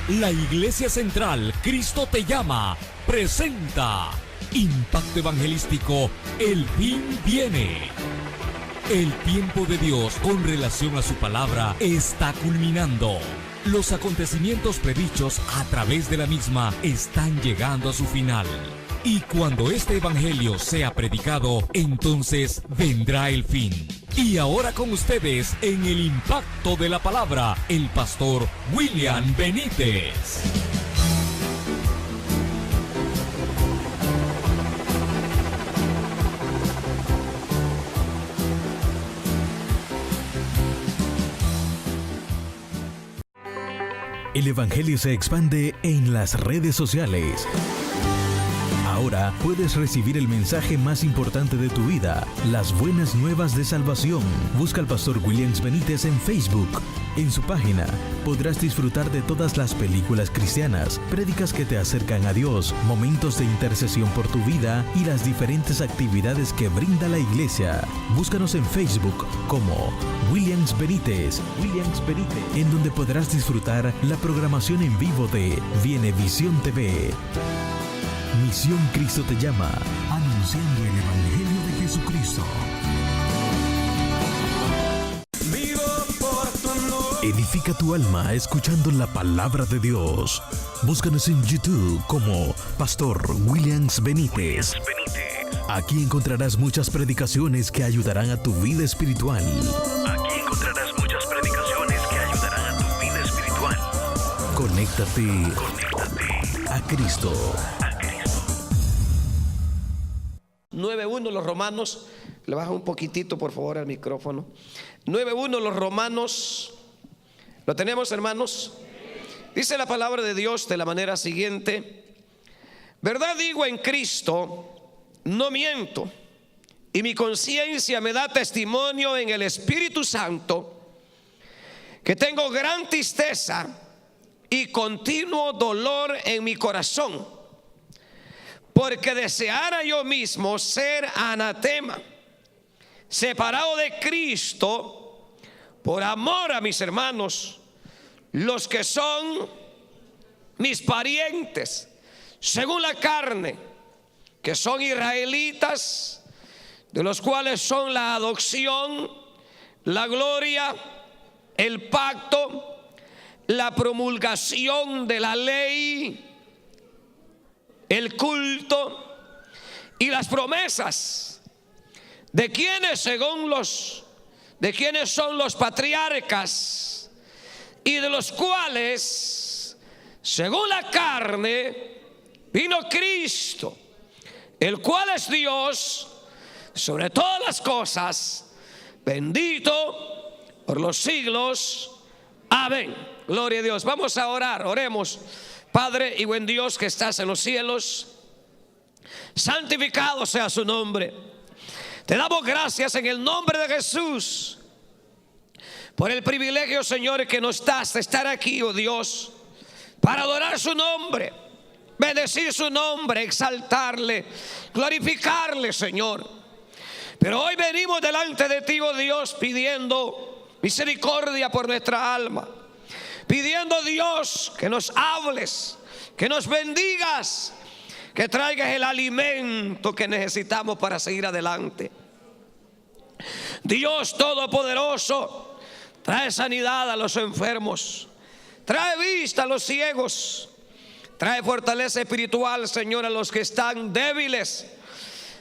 La Iglesia Central Cristo Te Llama presenta Impacto Evangelístico, el fin viene. El tiempo de Dios con relación a su palabra está culminando. Los acontecimientos predichos a través de la misma están llegando a su final. Y cuando este evangelio sea predicado, entonces vendrá el fin. Y ahora con ustedes, en el impacto de la palabra, el pastor William Benítez. El evangelio se expande en las redes sociales. Ahora puedes recibir el mensaje más importante de tu vida, las buenas nuevas de salvación. Busca al pastor William Benítez en Facebook. En su página podrás disfrutar de todas las películas cristianas, prédicas que te acercan a Dios, momentos de intercesión por tu vida y las diferentes actividades que brinda la iglesia. Búscanos en Facebook como Williams Benítez, en donde podrás disfrutar la programación en vivo de Vienevisión TV. Misión Cristo Te Llama, anunciando el Evangelio de Jesucristo. Edifica tu alma escuchando la palabra de Dios. Búscanos en YouTube como Pastor Williams Benítez. Aquí encontrarás muchas predicaciones que ayudarán a tu vida espiritual. Conéctate a Cristo. 9:1 los Romanos, le baja un poquitito por favor al micrófono. 9:1 los Romanos, ¿lo tenemos, hermanos? Dice la palabra de Dios de la manera siguiente: verdad digo en Cristo, no miento, y mi conciencia me da testimonio en el Espíritu Santo, que tengo gran tristeza y continuo dolor en mi corazón, porque deseara yo mismo ser anatema, separado de Cristo, por amor a mis hermanos, los que son mis parientes, según la carne, que son israelitas, de los cuales son la adopción, la gloria, el pacto, la promulgación de la ley, el culto y las promesas, de quienes son los patriarcas, y de los cuales según la carne vino Cristo, el cual es Dios sobre todas las cosas, bendito por los siglos. Amén. Gloria a Dios. Vamos a orar, oremos. Padre y buen Dios que estás en los cielos, santificado sea su nombre. Te damos gracias en el nombre de Jesús por el privilegio, Señor, que nos das de estar aquí, oh Dios, para adorar su nombre, bendecir su nombre, exaltarle, glorificarle, Señor. Pero hoy venimos delante de ti, oh Dios, pidiendo misericordia por nuestra alma, pidiendo, Dios, que nos hables, que nos bendigas, que traigas el alimento que necesitamos para seguir adelante. Dios Todopoderoso, trae sanidad a los enfermos, trae vista a los ciegos, trae fortaleza espiritual, Señor, a los que están débiles,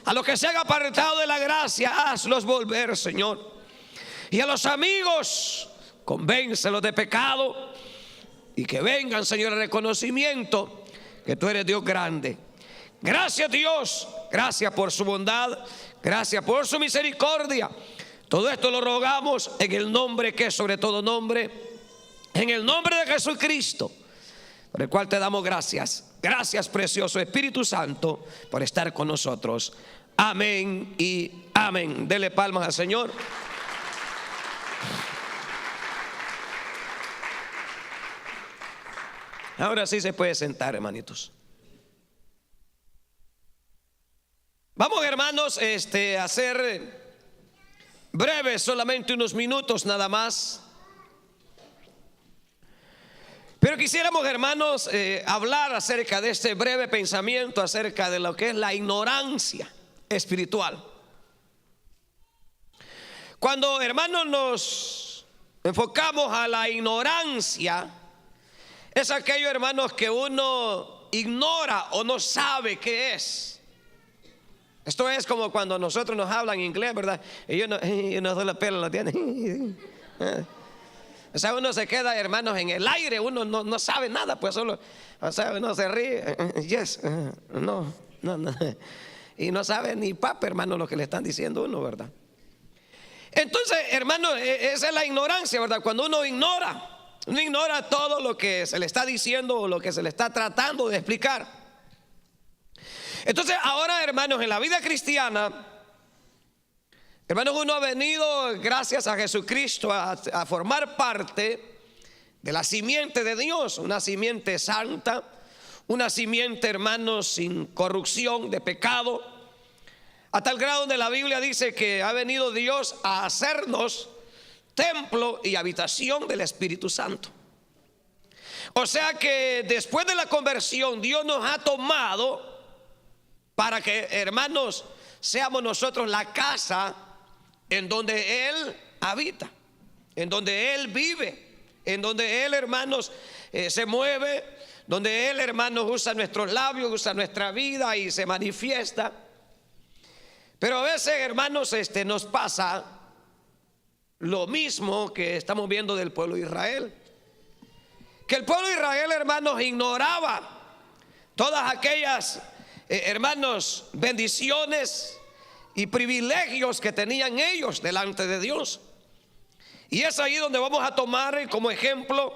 a los que se han apartado de la gracia, hazlos volver, Señor. Y a los amigos, convéncelos de pecado, y que vengan, Señor, al reconocimiento que tú eres Dios grande. Gracias, Dios, gracias por su bondad, gracias por su misericordia. Todo esto lo rogamos en el nombre que es sobre todo nombre, en el nombre de Jesucristo, por el cual te damos gracias. Gracias, precioso Espíritu Santo, por estar con nosotros. Amén y amén. Dele palmas al Señor. Ahora sí se puede sentar, hermanitos. Vamos, hermanos, a hacer breves, solamente unos minutos nada más. Pero quisiéramos, hermanos, hablar acerca de este breve pensamiento acerca de lo que es la ignorancia espiritual. Cuando, hermanos, nos enfocamos a la ignorancia, es aquello, hermanos, que uno ignora o no sabe qué es. Esto es como cuando nosotros nos hablan inglés, ¿verdad? Y yo no doy la pela, ¿lo tiene? O sea, uno se queda, hermanos, en el aire, uno no sabe nada, pues solo, o sea, uno se ríe, yes, no. Y no sabe ni papa, hermano, lo que le están diciendo uno, ¿verdad? Entonces, hermano, esa es la ignorancia, ¿verdad? Cuando uno ignora todo lo que se le está diciendo o lo que se le está tratando de explicar. Entonces, ahora, hermanos, en la vida cristiana, hermanos, uno ha venido, gracias a Jesucristo, a formar parte de la simiente de Dios, una simiente santa, una simiente, hermanos, sin corrupción de pecado, a tal grado donde la Biblia dice que ha venido Dios a hacernos templo y habitación del Espíritu Santo. O sea que después de la conversión, Dios nos ha tomado para que, hermanos, seamos nosotros la casa en donde Él habita, en donde Él vive, en donde Él, hermanos, se mueve, donde Él, hermanos, usa nuestros labios, usa nuestra vida y se manifiesta. Pero a veces, hermanos, nos pasa lo mismo que estamos viendo del pueblo de Israel, que el pueblo de Israel, hermanos, ignoraba todas aquellas, hermanos, bendiciones y privilegios que tenían ellos delante de Dios. Y es ahí donde vamos a tomar como ejemplo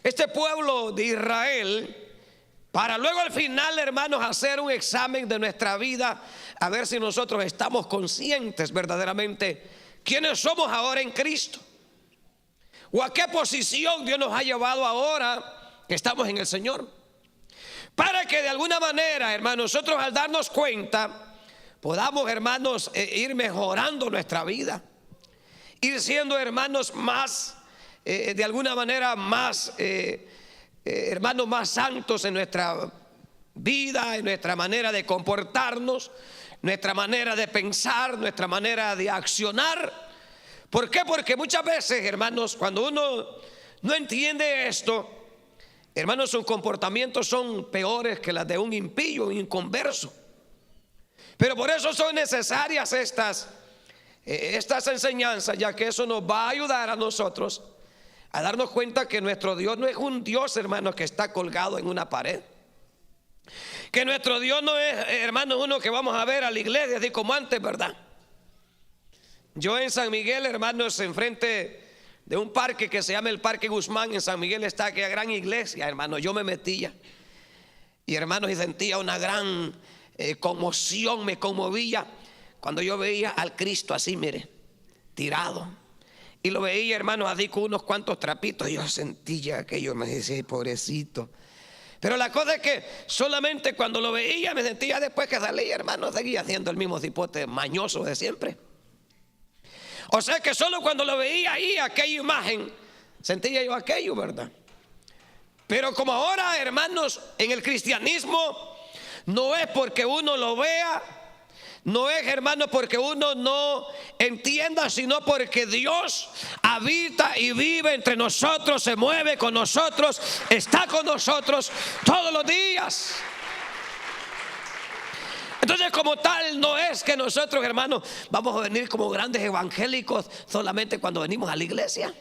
este pueblo de Israel, para luego al final, hermanos, hacer un examen de nuestra vida, a ver si nosotros estamos conscientes verdaderamente quiénes somos ahora en Cristo, o a qué posición Dios nos ha llevado ahora que estamos en el Señor, para que de alguna manera, hermanos, nosotros al darnos cuenta podamos, hermanos, ir mejorando nuestra vida, ir siendo, hermanos, más, de alguna manera más, hermanos, más santos en nuestra vida, en nuestra manera de comportarnos, nuestra manera de pensar, nuestra manera de accionar. ¿Por qué? Porque muchas veces, hermanos, cuando uno no entiende esto, hermanos, sus comportamientos son peores que las de un impío, un inconverso. Pero por eso son necesarias estas enseñanzas, ya que eso nos va a ayudar a nosotros a darnos cuenta que nuestro Dios no es un Dios, hermanos, que está colgado en una pared. Que nuestro Dios no es, hermanos, uno que vamos a ver a la iglesia así como antes, ¿verdad? Yo en San Miguel, hermanos, enfrente de un parque que se llama el Parque Guzmán, en San Miguel está aquella gran iglesia, hermanos. Yo me metía y, hermanos, y sentía una gran conmoción, me conmovía cuando yo veía al Cristo así, mire, tirado. Y lo veía, hermanos, así con unos cuantos trapitos. Yo sentía aquello, me decía, pobrecito. Pero la cosa es que solamente cuando lo veía me sentía, después que salía, hermano, seguía haciendo el mismo cipote mañoso de siempre. O sea que solo cuando lo veía ahí, aquella imagen, sentía yo aquello, ¿verdad? Pero como ahora, hermanos, en el cristianismo no es porque uno lo vea, no es, hermano, porque uno no entienda, sino porque Dios habita y vive entre nosotros, se mueve con nosotros, está con nosotros todos los días. Entonces, como tal, no es que nosotros, hermanos, vamos a venir como grandes evangélicos solamente cuando venimos a la iglesia,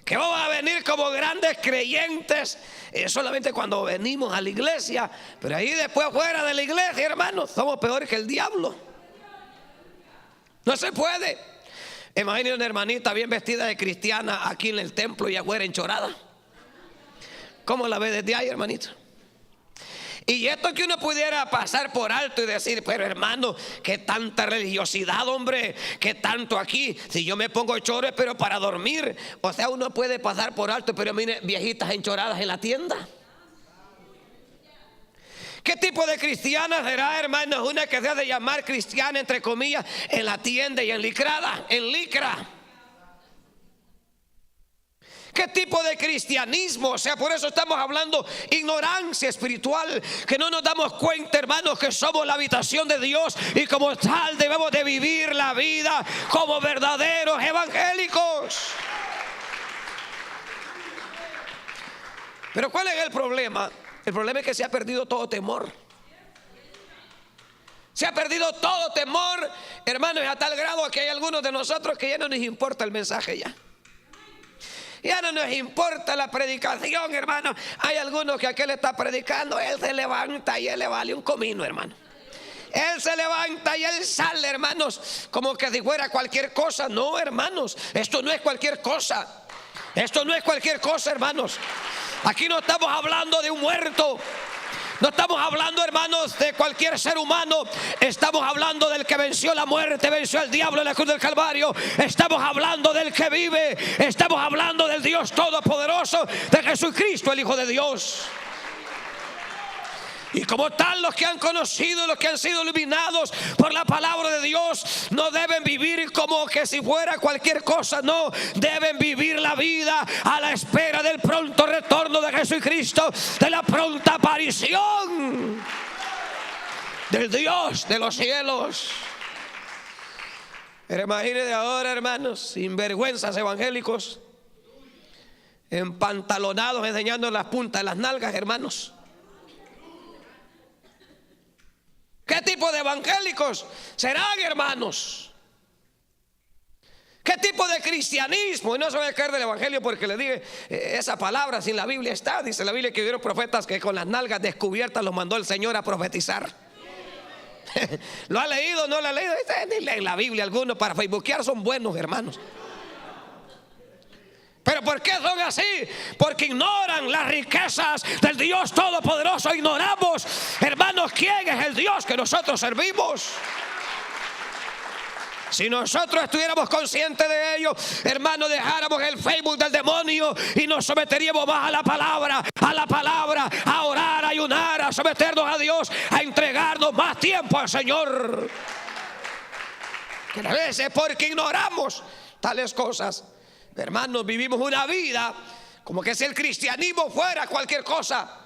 que vamos a venir como grandes creyentes solamente cuando venimos a la iglesia, pero ahí después fuera de la iglesia, hermanos, somos peores que el diablo. No se puede. Imagínate una hermanita bien vestida de cristiana aquí en el templo y afuera enchorada. ¿Cómo la ve desde ahí, hermanita? Y esto que uno pudiera pasar por alto y decir, pero hermano, qué tanta religiosidad, hombre, qué tanto aquí. Si yo me pongo chores, pero para dormir. O sea, uno puede pasar por alto, pero mire, viejitas enchoradas en la tienda. ¿Qué tipo de cristiana será, hermanos? Una que se ha de llamar cristiana, entre comillas, en la tienda y en licra. ¿Qué ¿Qué tipo de cristianismo? O sea, por eso estamos hablando ignorancia espiritual, que no nos damos cuenta, hermanos, que somos la habitación de Dios y como tal debemos de vivir la vida como verdaderos evangélicos. Pero ¿cuál es el problema? El problema es que se ha perdido todo temor. Se ha perdido todo temor, hermanos, a tal grado que hay algunos de nosotros que ya no nos importa el mensaje ya. Ya no nos importa la predicación, hermano. Hay algunos que aquel está predicando, él se levanta y él le vale un comino, hermano. Él se levanta y él sale, hermanos, como que si fuera cualquier cosa. No, hermanos, esto no es cualquier cosa. Esto no es cualquier cosa, hermanos. Aquí no estamos hablando de un muerto. No estamos hablando, hermanos, de cualquier ser humano. Estamos hablando del que venció la muerte, venció al diablo en la cruz del Calvario. Estamos hablando del que vive. Estamos hablando del Dios Todopoderoso, de Jesucristo, el Hijo de Dios. Y como tal, los que han conocido, los que han sido iluminados por la palabra de Dios, no deben vivir como que si fuera cualquier cosa. No, deben vivir la vida a la espera del pronto retorno de Jesucristo, de la pronta aparición del Dios de los cielos. Pero imagínense ahora, hermanos, sinvergüenzas evangélicos, empantalonados, enseñando las puntas de las nalgas, hermanos. ¿Qué tipo de evangélicos serán, hermanos? ¿Qué tipo de cristianismo? Y no se va a caer del evangelio porque le dije esa palabra, sin la Biblia está. Dice la Biblia que hubieron profetas que con las nalgas descubiertas los mandó el Señor a profetizar. ¿Lo ha leído? ¿No lo ha leído? Ni leen la Biblia algunos. Para facebookear son buenos, hermanos. ¿Pero por qué son así? Porque ignoran las riquezas del Dios Todopoderoso. Ignoramos, hermanos, quién es el Dios que nosotros servimos. Si nosotros estuviéramos conscientes de ello, hermanos, dejáramos el Facebook del demonio y nos someteríamos más a la palabra, a orar, a ayunar, a someternos a Dios, a entregarnos más tiempo al Señor. Que a veces porque ignoramos tales cosas, hermanos, vivimos una vida como que si el cristianismo fuera cualquier cosa.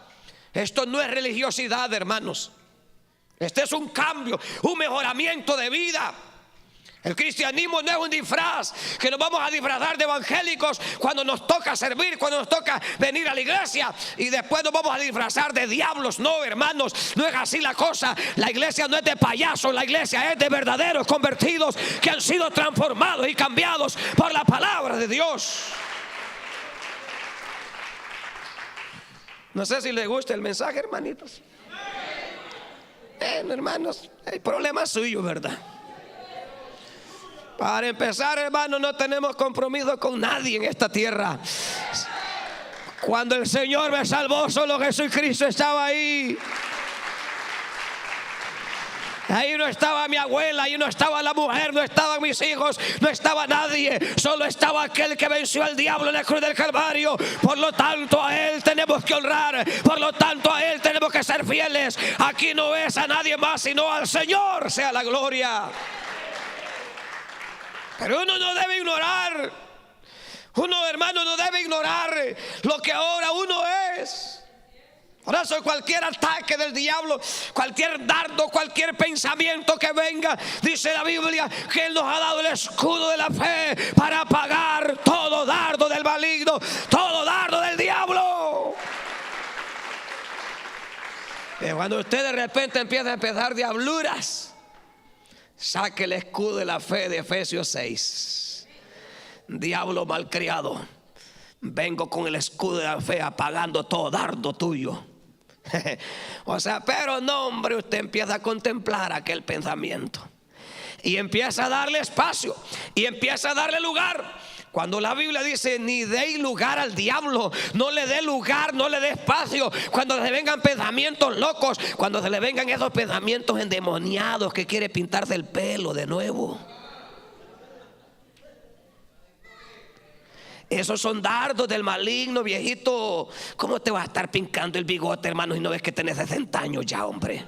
Esto no es religiosidad, hermanos. Este es un cambio, un mejoramiento de vida. El cristianismo no es un disfraz que nos vamos a disfrazar de evangélicos cuando nos toca servir, cuando nos toca venir a la iglesia, y después nos vamos a disfrazar de diablos. No, hermanos, no es así la cosa. La iglesia no es de payasos, la iglesia es de verdaderos convertidos que han sido transformados y cambiados por la palabra de Dios. No sé si les gusta el mensaje, hermanitos. Hermanos, el problema es suyo, ¿verdad? Para empezar, hermanos, no tenemos compromiso con nadie en esta tierra. Cuando el Señor me salvó, solo Jesucristo estaba ahí. Ahí no estaba mi abuela, ahí no estaba la mujer, no estaban mis hijos, no estaba nadie. Solo estaba aquel que venció al diablo en la cruz del Calvario. Por lo tanto, a Él tenemos que honrar. Por lo tanto, a Él tenemos que ser fieles. Aquí no es a nadie más, sino al Señor sea la gloria. Pero uno no debe ignorar, hermano, no debe ignorar lo que ahora uno es. Por eso cualquier ataque del diablo, cualquier dardo, cualquier pensamiento que venga, dice la Biblia que Él nos ha dado el escudo de la fe para apagar todo dardo del maligno, todo dardo del diablo. Y cuando usted de repente empieza a empezar diabluras, saque el escudo de la fe de Efesios 6. Diablo malcriado, vengo con el escudo de la fe apagando todo dardo tuyo. O sea, pero no, hombre, usted empieza a contemplar aquel pensamiento y empieza a darle espacio y empieza a darle lugar. Cuando la Biblia dice ni dé lugar al diablo, no le dé lugar, no le dé espacio. Cuando se le vengan pensamientos locos, cuando se le vengan esos pensamientos endemoniados que quiere pintarse el pelo de nuevo, esos son dardos del maligno, viejito. ¿Cómo te vas a estar pintando el bigote, hermano, y no ves que tenés 60 años ya, hombre?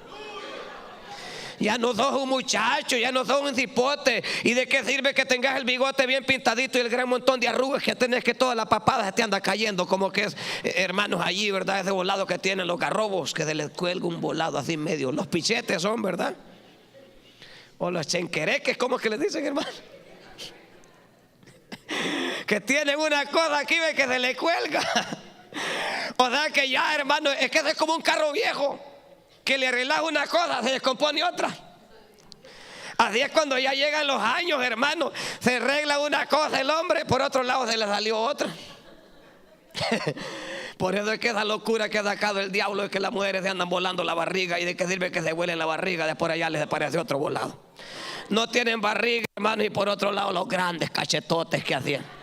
Ya no sos un muchacho, ya no sos un cipote. ¿Y de qué sirve que tengas el bigote bien pintadito y el gran montón de arrugas que tenés, que toda la papada se te anda cayendo? Como que es, hermanos, allí, ¿verdad? Ese volado que tienen los garrobos, que se les cuelga un volado así en medio. Los pichetes son, ¿verdad? O los chenquereques, ¿cómo es que les dicen, hermano? Que tienen una cosa aquí, ve, que se le cuelga. O sea que ya, hermano, es que es como un carro viejo, que le arreglas una cosa, se descompone otra. Así es cuando ya llegan los años, hermano. Se arregla una cosa el hombre, por otro lado se le salió otra. Por eso es que esa locura que ha sacado el diablo es que las mujeres se andan volando la barriga. ¿Y de qué sirve que se vuelen la barriga? De por allá les aparece otro volado. No tienen barriga, hermano, y por otro lado los grandes cachetotes que hacían.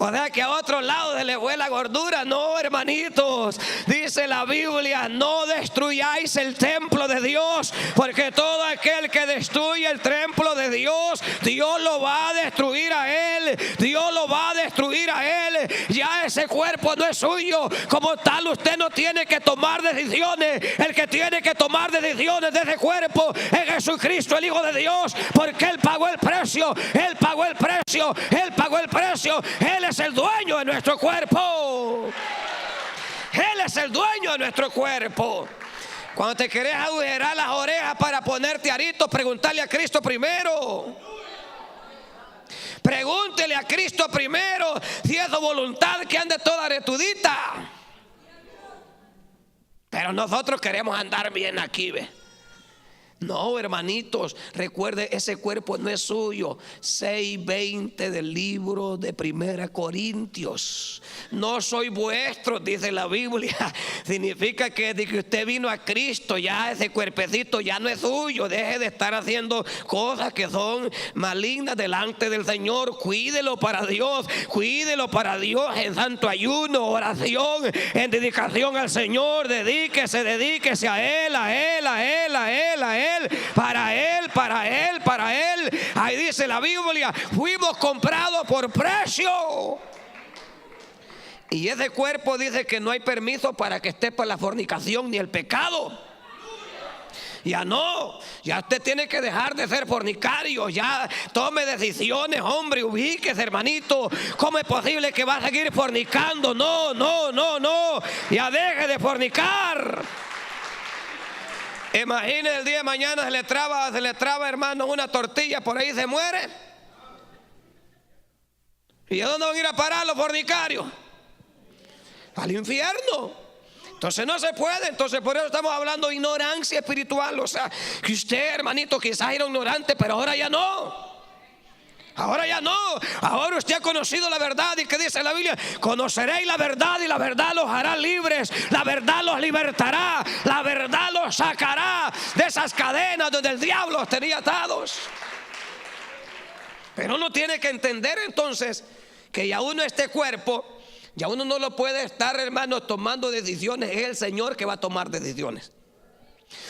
O sea que a otro lado se le vuela gordura. No, hermanitos, dice la Biblia: no destruyáis el templo de Dios, porque todo aquel que destruye el templo de Dios, Dios lo va a destruir a él. Dios lo va a destruir a él. Ya ese cuerpo no es suyo. Como tal, usted no tiene que tomar decisiones. El que tiene que tomar decisiones de ese cuerpo es Jesucristo, el Hijo de Dios, porque Él pagó el precio. Él pagó el precio. Él pagó el precio. Él es el dueño de nuestro cuerpo. Él es el dueño de nuestro cuerpo. Cuando te querés agujerar las orejas para ponerte aritos, preguntarle a Cristo primero. Pregúntele a Cristo primero si es su voluntad que ande toda retudita. Pero nosotros queremos andar bien aquí, ¿ve? No, hermanitos, recuerde, ese cuerpo no es suyo. 6:20 del libro de 1 Corintios. No soy vuestro, dice la Biblia. Significa que desde que usted vino a Cristo, ya ese cuerpecito ya no es suyo. Deje de estar haciendo cosas que son malignas delante del Señor. Cuídelo para Dios, cuídelo para Dios en santo ayuno, oración, en dedicación al Señor. Dedíquese a Él, a Él, a Él, a Él, a Él. Para Él, para Él, para Él. Ahí dice la Biblia: fuimos comprados por precio. Y ese cuerpo dice que no hay permiso para que esté para la fornicación ni el pecado. Ya no, ya usted tiene que dejar de ser fornicario. Ya tome decisiones, hombre, ubíquese, hermanito. ¿Cómo es posible que va a seguir fornicando? No, no, no, no. Ya deje de fornicar. Imagine el día de mañana se le traba, hermano, una tortilla, por ahí se muere. ¿Y a dónde van a ir a parar los fornicarios? Al infierno. Entonces no se puede. Entonces por eso estamos hablando de ignorancia espiritual. O sea, que usted, hermanito, quizás era ignorante, pero ahora ya no. Ahora ya no. Ahora usted ha conocido la verdad. ¿Y qué dice la Biblia? Conoceréis la verdad y la verdad los hará libres. La verdad los libertará. La verdad los sacará de esas cadenas donde el diablo los tenía atados. Pero uno tiene que entender entonces que ya uno, este cuerpo, ya uno no lo puede estar, hermano, tomando decisiones. Es el Señor que va a tomar decisiones.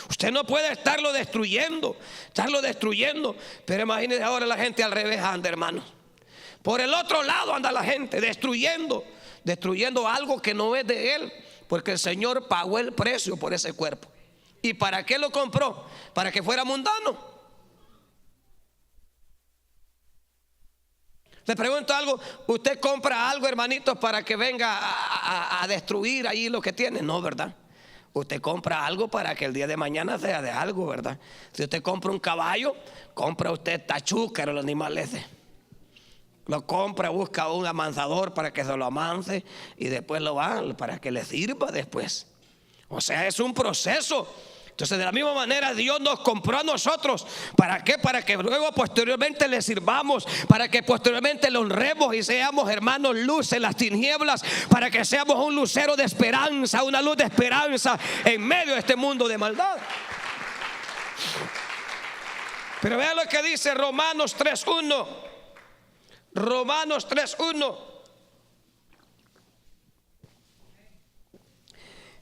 Usted no puede estarlo destruyendo. Pero imagínese ahora la gente al revés anda, hermano. Por el otro lado anda la gente destruyendo algo que no es de Él, porque el Señor pagó el precio por ese cuerpo. ¿Y para qué lo compró? Para que fuera mundano. Le pregunto algo: ¿usted compra algo, hermanitos, para que venga a destruir ahí lo que tiene? No, ¿verdad? Usted compra algo para que el día de mañana sea de algo, ¿verdad? Si usted compra un caballo, compra usted tachúcar, el animal ese. Lo compra, busca un amansador para que se lo amance y después lo va para que le sirva después. O sea, es un proceso. Entonces, de la misma manera, Dios nos compró a nosotros. ¿Para qué? Para que luego posteriormente le sirvamos, para que posteriormente le honremos y seamos, hermanos, luz en las tinieblas, para que seamos un lucero de esperanza, una luz de esperanza en medio de este mundo de maldad. Pero vean lo que dice Romanos 3:1. Romanos 3:1.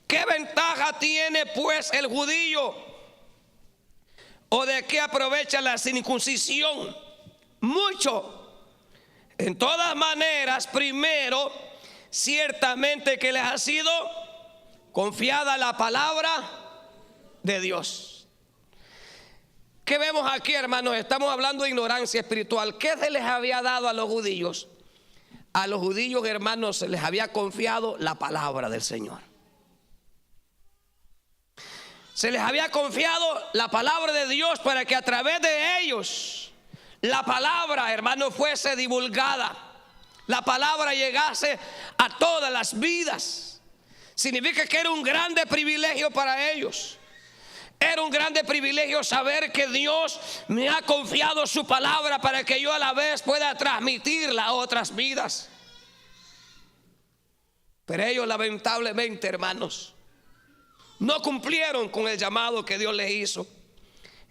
¿Qué ventaja tiene pues el judío? ¿O de qué aprovecha la circuncisión? Mucho. En todas maneras, primero, ciertamente que les ha sido confiada la palabra de Dios. ¿Qué vemos aquí, hermanos? Estamos hablando de ignorancia espiritual. ¿Qué se les había dado a los judíos? A los judíos, hermanos, se les había confiado la palabra del Señor. Se les había confiado la palabra de Dios para que a través de ellos la palabra, hermanos, fuese divulgada. La palabra llegase a todas las vidas. Significa que era un grande privilegio para ellos. Era un grande privilegio saber que Dios me ha confiado su palabra para que yo a la vez pueda transmitirla a otras vidas. Pero ellos, lamentablemente, hermanos, no cumplieron con el llamado que Dios les hizo.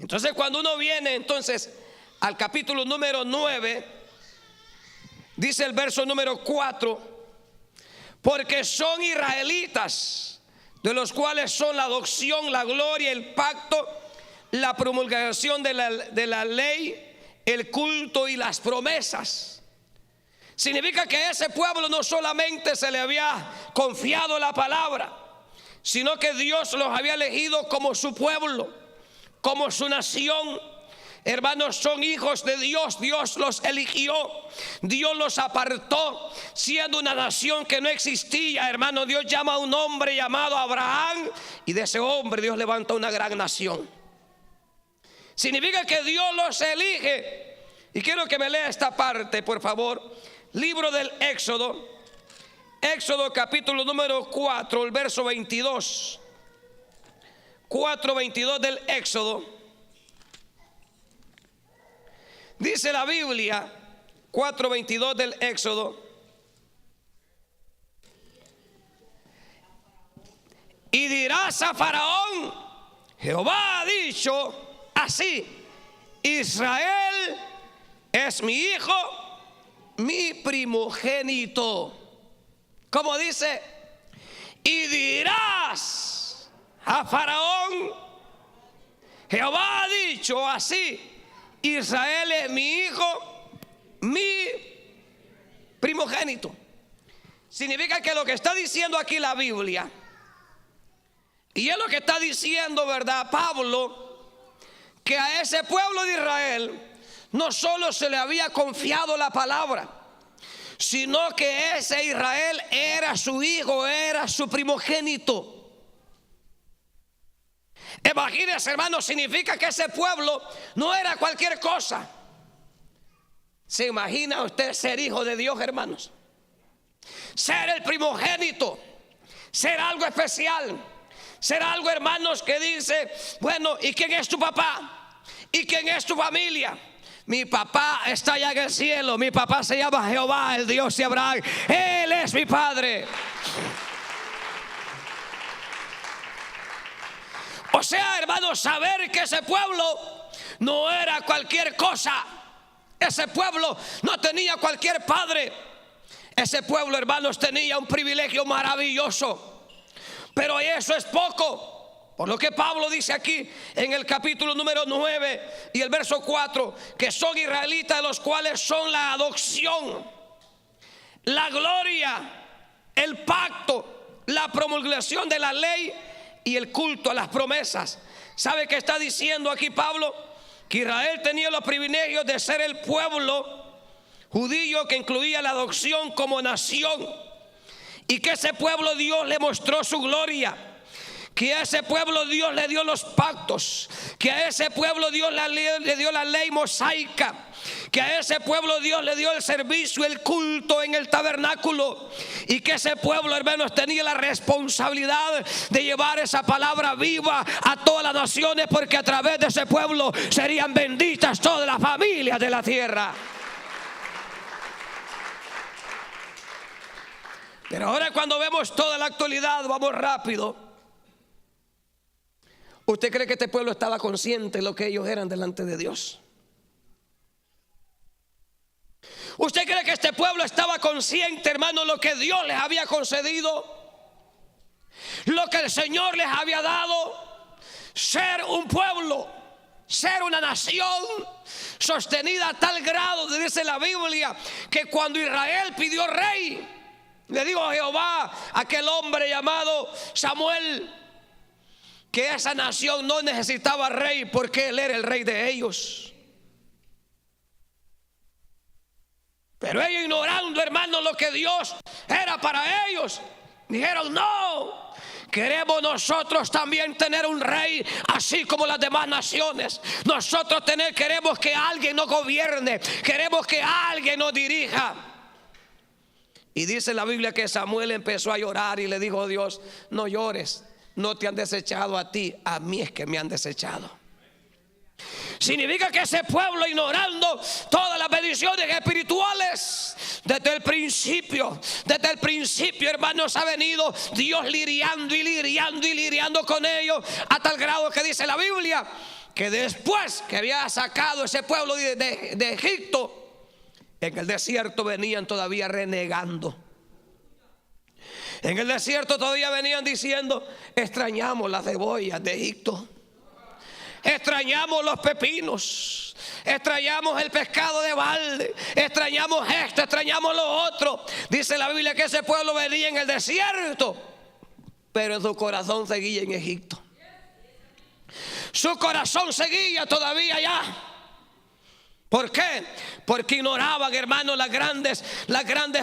Entonces, cuando uno viene entonces al capítulo número 9, dice el verso número 4: porque son israelitas, de los cuales son la adopción, la gloria, el pacto, la promulgación de la ley, el culto y las promesas. Significa que a ese pueblo no solamente se le había confiado la palabra, sino que Dios los había elegido como su pueblo, como su nación. Hermanos, son hijos de Dios. Dios los eligió, Dios los apartó, siendo una nación que no existía. Hermano, Dios llama a un hombre llamado Abraham, y de ese hombre Dios levanta una gran nación. Significa que Dios los elige. Y quiero que me lea esta parte, por favor. Libro del Éxodo, Éxodo capítulo número 4, el verso 22. 4:22 del Éxodo. Dice la Biblia, 4:22 del Éxodo: y dirás a Faraón, Jehová ha dicho así: Israel es mi hijo, mi primogénito. ¿Cómo dice? Y dirás a Faraón, Jehová ha dicho así: Israel es mi hijo, mi primogénito. Significa que lo que está diciendo aquí la Biblia, y es lo que está diciendo, ¿verdad?, Pablo, que a ese pueblo de Israel no solo se le había confiado la palabra, sino que ese Israel era su hijo, era su primogénito. Imagínense, hermanos, significa que ese pueblo no era cualquier cosa. ¿Se imagina usted ser hijo de Dios, hermanos? Ser el primogénito, ser algo especial, ser algo, hermanos, que dice, bueno, ¿y quién es tu papá? ¿Y quién es tu familia? Mi papá está allá en el cielo, mi papá se llama Jehová, el Dios de Abraham, Él es mi padre. O sea, hermanos, saber que ese pueblo no era cualquier cosa. Ese pueblo no tenía cualquier padre. Ese pueblo, hermanos, tenía un privilegio maravilloso. Pero eso es poco. Por lo que Pablo dice aquí en el capítulo número 9 y el verso 4, que son israelitas, de los cuales son la adopción, la gloria, el pacto, la promulgación de la ley y el culto a las promesas. ¿Sabe qué está diciendo aquí Pablo? Que Israel tenía los privilegios de ser el pueblo judío que incluía la adopción como nación, y que ese pueblo Dios le mostró su gloria, que a ese pueblo Dios le dio los pactos, que a ese pueblo Dios le dio la ley mosaica, que a ese pueblo Dios le dio el servicio, el culto en el tabernáculo, y que ese pueblo, hermanos, tenía la responsabilidad de llevar esa palabra viva a todas las naciones, porque a través de ese pueblo serían benditas todas las familias de la tierra. Pero ahora, cuando vemos toda la actualidad, vamos rápido. ¿Usted cree que este pueblo estaba consciente de lo que ellos eran delante de Dios? ¿Usted cree que este pueblo estaba consciente, hermano, lo que Dios les había concedido? Lo que el Señor les había dado. Ser un pueblo, ser una nación sostenida a tal grado, dice la Biblia, que cuando Israel pidió rey, le dijo a Jehová, aquel hombre llamado Samuel, que esa nación no necesitaba rey porque Él era el rey de ellos. Pero ellos, ignorando, hermanos, lo que Dios era para ellos, dijeron: no, queremos nosotros también tener un rey así como las demás naciones. Nosotros queremos que alguien nos gobierne, queremos que alguien nos dirija. Y dice la Biblia que Samuel empezó a llorar y le dijo a Dios: no llores, no te han desechado a ti, a mí es que me han desechado. Significa que ese pueblo, ignorando todas las bendiciones espirituales, desde el principio, hermanos, ha venido Dios lidiando con ellos, a tal grado que dice la Biblia que después que había sacado ese pueblo de Egipto, en el desierto venían todavía renegando. En el desierto todavía venían diciendo: extrañamos las cebollas de Egipto, extrañamos los pepinos, extrañamos el pescado de balde, extrañamos esto, extrañamos lo otro. Dice la Biblia que ese pueblo venía en el desierto, pero en su corazón seguía en Egipto. Su corazón seguía todavía allá. ¿Por qué? Porque ignoraban, hermanos, las grandes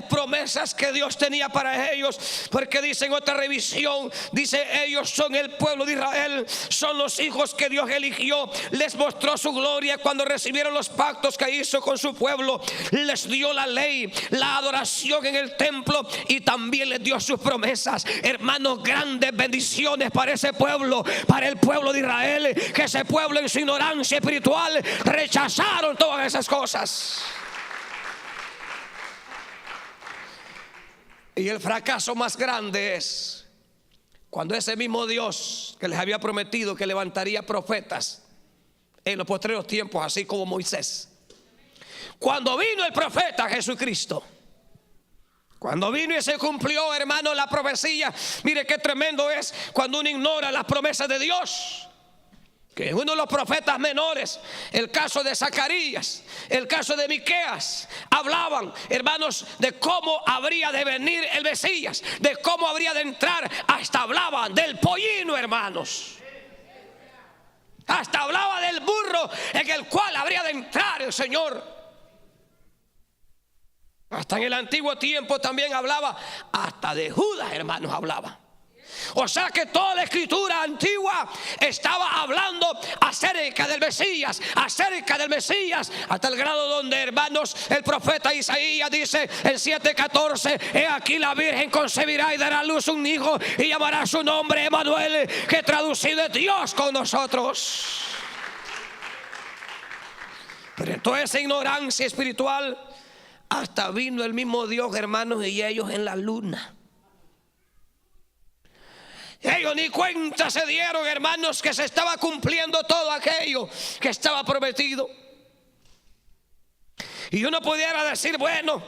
promesas que Dios tenía para ellos. Porque dice en otra revisión, dice: ellos son el pueblo de Israel, son los hijos que Dios eligió, les mostró su gloria cuando recibieron los pactos que hizo con su pueblo, les dio la ley, la adoración en el templo y también les dio sus promesas. Hermanos, grandes bendiciones para ese pueblo, para el pueblo de Israel, que ese pueblo en su ignorancia espiritual rechazaron todas esas cosas. Y el fracaso más grande es cuando ese mismo Dios que les había prometido que levantaría profetas en los postreros tiempos, así como Moisés, cuando vino el profeta Jesucristo, cuando vino y se cumplió, hermano, la profecía. Mire qué tremendo es cuando uno ignora las promesas de Dios. Que uno de los profetas menores, el caso de Zacarías, el caso de Miqueas, hablaban, hermanos, de cómo habría de venir el Mesías, de cómo habría de entrar. Hasta hablaban del pollino, hermanos. Hasta hablaba del burro en el cual habría de entrar el Señor. Hasta en el antiguo tiempo también hablaba, hasta de Judas, hermanos, hablaba. O sea que toda la escritura antigua estaba hablando acerca del Mesías, hasta el grado donde, hermanos, el profeta Isaías dice en 7:14: he aquí la Virgen concebirá y dará a luz un hijo y llamará su nombre Emmanuel, que traducido es Dios con nosotros. Pero en toda esa ignorancia espiritual, hasta vino el mismo Dios, hermanos, y ellos en la luna. Ellos ni cuenta se dieron, hermanos, que se estaba cumpliendo todo aquello que estaba prometido. Y uno pudiera decir: bueno,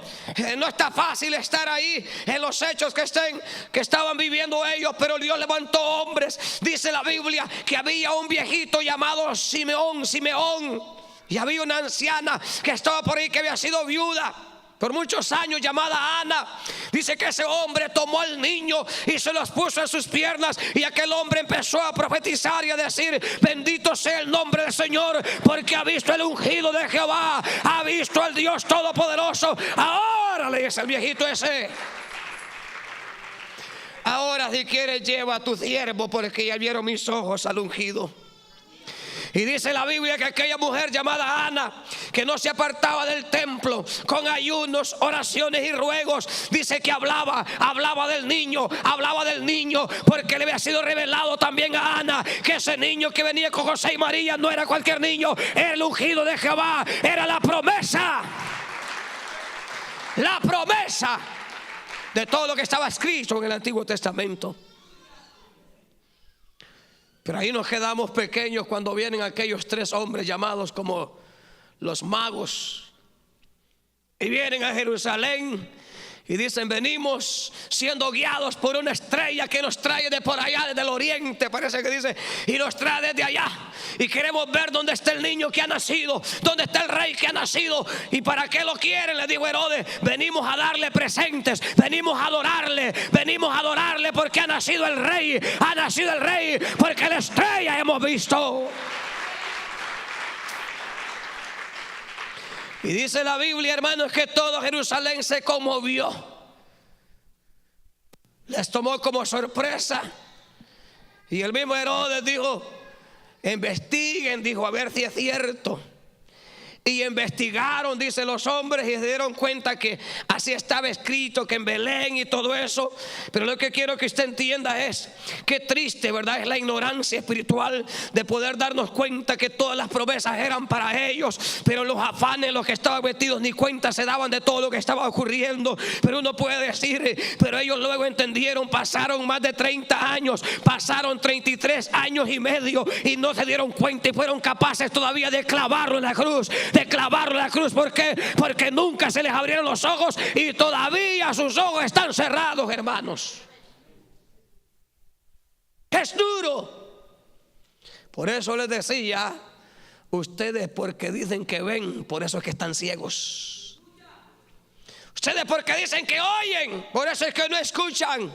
no está fácil estar ahí en los hechos que estaban viviendo ellos, pero Dios levantó hombres. Dice la Biblia que había un viejito llamado Simeón, y había una anciana que estaba por ahí, que había sido viuda por muchos años, llamada Ana. Dice que ese hombre tomó al niño y se los puso en sus piernas, y aquel hombre empezó a profetizar y a decir: bendito sea el nombre del Señor, porque ha visto el ungido de Jehová, ha visto al Dios todopoderoso. Ahora, le dice el viejito ese: ahora, si quieres, lleva a tu siervo, porque ya vieron mis ojos al ungido. Y dice la Biblia que aquella mujer llamada Ana, que no se apartaba del templo con ayunos, oraciones y ruegos, dice que hablaba del niño, porque le había sido revelado también a Ana que ese niño que venía con José y María no era cualquier niño, era el ungido de Jehová, era la promesa de todo lo que estaba escrito en el Antiguo Testamento. Pero ahí nos quedamos pequeños cuando vienen aquellos 3 hombres llamados como los magos, y vienen a Jerusalén Y dicen: venimos siendo guiados por una estrella que nos trae de por allá, desde el oriente, parece que dice, y nos trae desde allá. Y queremos ver dónde está el niño que ha nacido, dónde está el rey que ha nacido. ¿Y para qué lo quieren?, le dijo Herodes. Venimos a darle presentes, venimos a adorarle porque ha nacido el rey, porque la estrella hemos visto. Y dice la Biblia, hermanos, que todo Jerusalén se conmovió. Les tomó como sorpresa. Y el mismo Herodes dijo: investiguen, dijo, a ver si es cierto. Y investigaron, dice, los hombres, y se dieron cuenta que así estaba escrito, que en Belén y todo eso. Pero lo que quiero que usted entienda es qué triste, ¿verdad?, es la ignorancia espiritual de poder darnos cuenta que todas las promesas eran para ellos, pero los afanes, los que estaban metidos, ni cuenta se daban de todo lo que estaba ocurriendo. Pero uno puede decir: pero ellos luego entendieron. Pasaron más de 30 años, pasaron 33 años y medio y no se dieron cuenta, y fueron capaces todavía de clavarlo en la cruz. ¿Por qué? Porque nunca se les abrieron los ojos y todavía sus ojos están cerrados, hermanos. Es duro. Por eso les decía: ustedes, porque dicen que ven, por eso es que están ciegos. Ustedes, porque dicen que oyen, por eso es que no escuchan.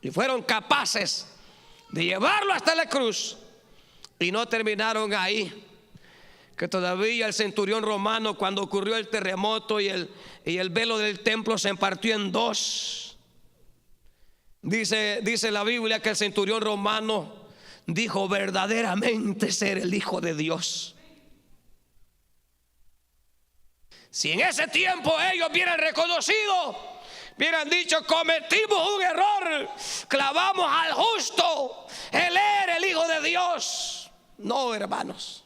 Y fueron capaces de llevarlo hasta la cruz. Y no terminaron ahí, que todavía el centurión romano, cuando ocurrió el terremoto y el velo del templo se partió en dos, dice la Biblia que el centurión romano dijo verdaderamente ser el Hijo de Dios. Si en ese tiempo ellos hubieran reconocido, hubieran dicho: cometimos un error, clavamos al justo, él era el Hijo de Dios. No, hermanos.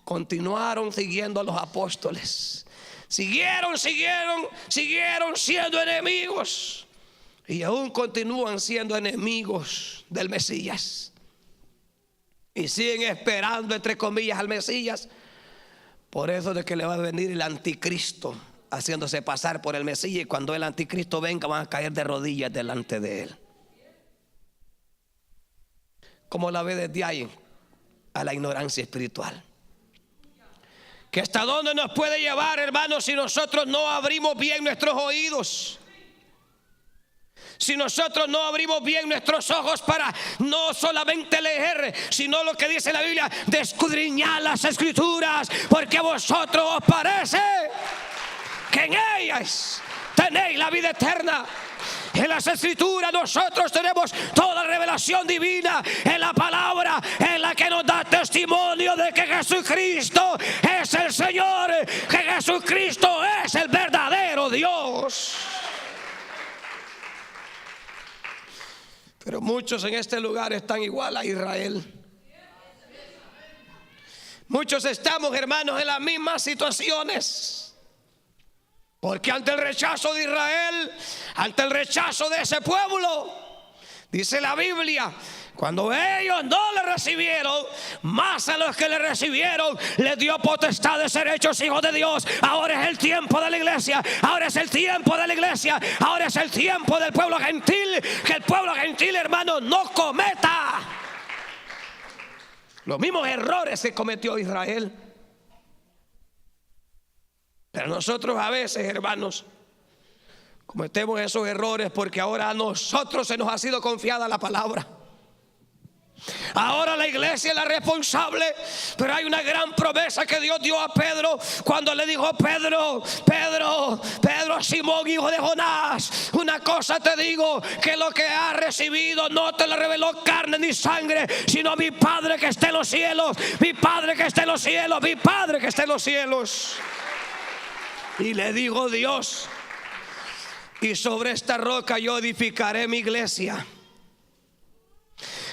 Continuaron siguiendo a los apóstoles. Siguieron siendo enemigos. Y aún continúan siendo enemigos del Mesías. Y siguen esperando, entre comillas, al Mesías. Por eso de que le va a venir el anticristo, haciéndose pasar por el Mesías. Y cuando el anticristo venga, van a caer de rodillas delante de él. ¿Cómo la ve desde ahí a la ignorancia espiritual? Que hasta dónde nos puede llevar, hermanos, si nosotros no abrimos bien nuestros oídos, si nosotros no abrimos bien nuestros ojos para no solamente leer, sino lo que dice la Biblia, de escudriñar las escrituras, porque a vosotros os parece que en ellas tenéis la vida eterna. En las escrituras nosotros tenemos toda revelación divina, en la palabra en la que nos da testimonio de que Jesucristo es el Señor, que Jesucristo es el verdadero Dios. Pero muchos en este lugar están igual a Israel. Muchos estamos, hermanos, en las mismas situaciones. Porque ante el rechazo de Israel, ante el rechazo de ese pueblo, dice la Biblia, cuando ellos no le recibieron, más a los que le recibieron les dio potestad de ser hechos hijos de Dios. Ahora es el tiempo de la iglesia, ahora es el tiempo de la iglesia, ahora es el tiempo del pueblo gentil. Que el pueblo gentil, hermano, no cometa los mismos errores que cometió Israel. Pero nosotros a veces, hermanos, cometemos esos errores porque ahora a nosotros se nos ha sido confiada la palabra. Ahora la iglesia es la responsable. Pero hay una gran promesa que Dios dio a Pedro cuando le dijo: Pedro, Simón, hijo de Jonás, una cosa te digo, que lo que has recibido no te lo reveló carne ni sangre, sino mi Padre que está en los cielos. Mi Padre que está en los cielos, mi Padre que está en los cielos. Y le dijo Dios: y sobre esta roca yo edificaré mi iglesia.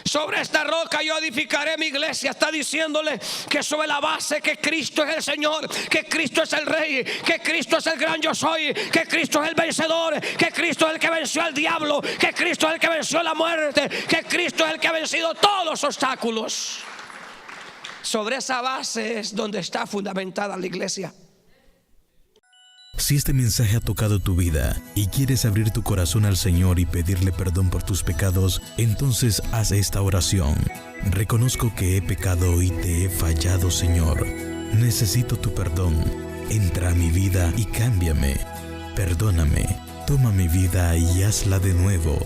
Sobre esta roca yo edificaré mi iglesia. Está diciéndole que sobre la base que Cristo es el Señor, que Cristo es el Rey, que Cristo es el gran yo soy, que Cristo es el vencedor, que Cristo es el que venció al diablo, que Cristo es el que venció la muerte, que Cristo es el que ha vencido todos los obstáculos. Sobre esa base es donde está fundamentada la iglesia. Si este mensaje ha tocado tu vida y quieres abrir tu corazón al Señor y pedirle perdón por tus pecados, entonces haz esta oración. Reconozco que he pecado y te he fallado, Señor. Necesito tu perdón. Entra a mi vida y cámbiame. Perdóname. Toma mi vida y hazla de nuevo.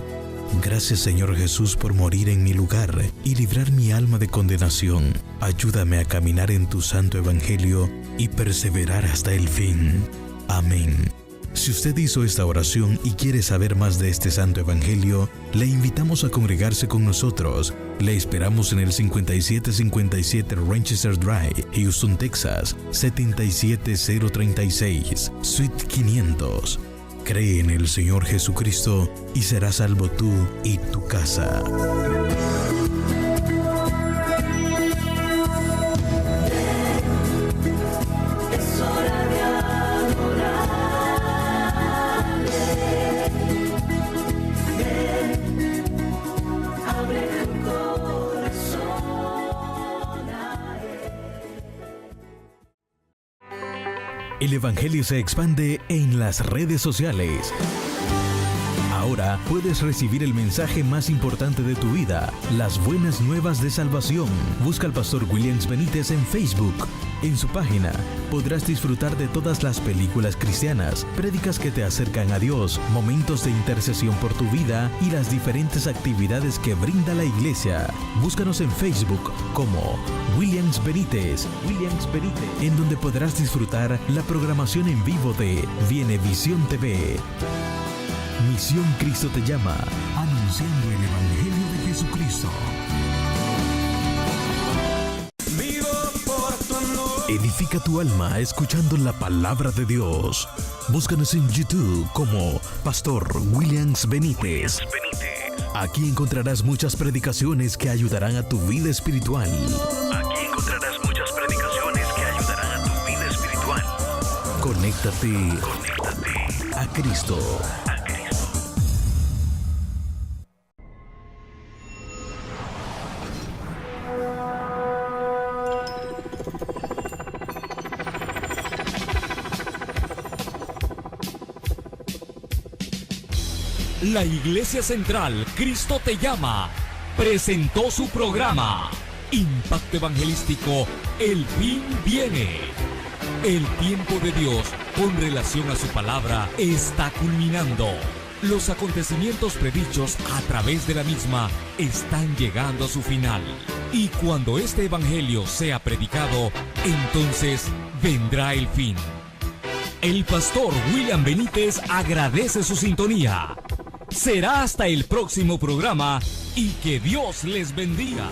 Gracias, Señor Jesús, por morir en mi lugar y librar mi alma de condenación. Ayúdame a caminar en tu santo evangelio y perseverar hasta el fin. Amén. Si usted hizo esta oración y quiere saber más de este santo evangelio, le invitamos a congregarse con nosotros. Le esperamos en el 5757 Rochester Drive, Houston, Texas, 77036, Suite 500. Cree en el Señor Jesucristo y serás salvo tú y tu casa. El Evangelio se expande en las redes sociales. Ahora puedes recibir el mensaje más importante de tu vida, las buenas nuevas de salvación. Busca al Pastor Williams Benítez en Facebook. En su página podrás disfrutar de todas las películas cristianas, prédicas que te acercan a Dios, momentos de intercesión por tu vida y las diferentes actividades que brinda la iglesia. Búscanos en Facebook como Williams Benítez, en donde podrás disfrutar la programación en vivo de Vienevisión TV. Misión Cristo te llama, anunciando el Evangelio de Jesucristo. Edifica tu alma escuchando la palabra de Dios. Búscanos en YouTube como Pastor Williams Benítez. Aquí encontrarás muchas predicaciones que ayudarán a tu vida espiritual. Conéctate a Cristo. La Iglesia Central Cristo te llama presentó su programa Impacto Evangelístico El Fin Viene. El tiempo de Dios con relación a su palabra está culminando. Los acontecimientos predichos a través de la misma están llegando a su final. Y cuando este evangelio sea predicado, entonces vendrá el fin. El pastor William Benítez agradece su sintonía. Será hasta el próximo programa y que Dios les bendiga.